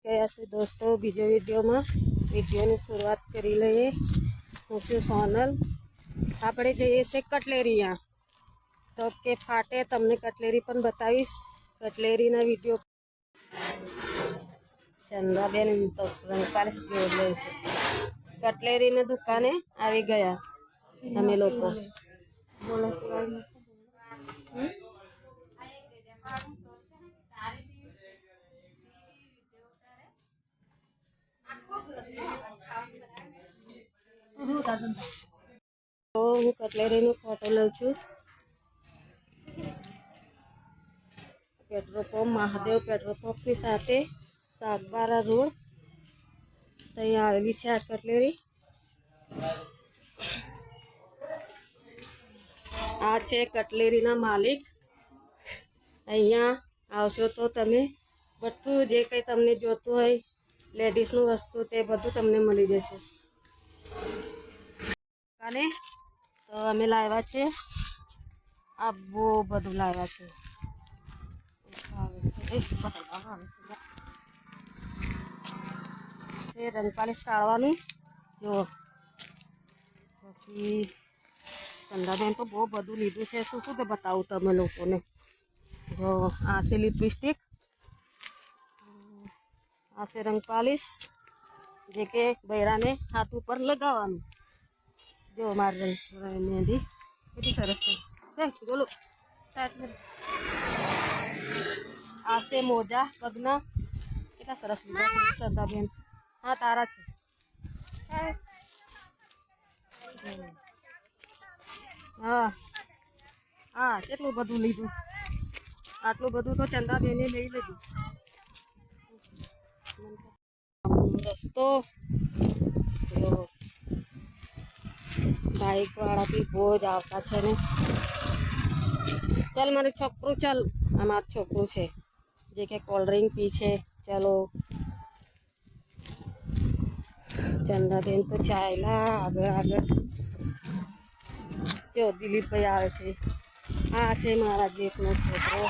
ગયા છે દોસ્તો બીજો વિડીયોની શરૂઆત કરી લઈએ। હું છું સોનલ। આપણે જઈએ છે કટલેરીયા તો કે ફાટે તમને કટલેરી પણ બતાવીશ। કટલેરીના વિડીયો ચંદાબેન તો રંગપાલિશ જોઈ લે છે। કટલેરીની દુકાને આવી ગયા અમે લોકો। બોલો તો હું કટલેરીનો ફોટો લઉં છું। પેટ્રોલ પંપ મહાદેવ પેટ્રોલ પંપની સાથે સાગબારા રોડ ત્યાં આવેલી છે આ કટલેરી। આ છે કટલેરીના માલિક। અહીંયા આવશો તો તમે બધું જે કંઈ તમને જોતું હોય લેડીઝનું વસ્તુ તે બધું તમને મળી જશે। અને તો અમે લાવ્યા છે આ બહુ બધું લાવ્યા છે। રંગપાલિશ કાઢવાનું જો પછી ચંદાબેન તો બહુ બધું લીધું છે। શું શું તે બતાવું તમે લોકોને। જો આ છે લિપસ્ટિક, આ છે રંગપાલિશ જે કે બૈરાને હાથ ઉપર લગાવવાનું। જો મારી મહેંદી કેટલી સરસ છે બોલો। આ છે મોજા પગના કેટલા સરસ લીધા છે ચંદાબેન। હા તારા છે। હા હા કેટલું બધું લીધું। આટલું બધું તો ચંદાબેને લઈ લીધું। રસ્તો બાઈક વાળા બી બહુ જ આવતા છે ને। ચાલ મારું છોકરું ચાલ આ મારું છોકરું છે જે કે કોલ્ડ ડ્રિંક પી છે। ચાલો ચંદાબેન તો ચાલ્યા આગળ આગળ। જો દિલીપભાઈ આવે છે। આ છે મારા જેઠનો છોકરો।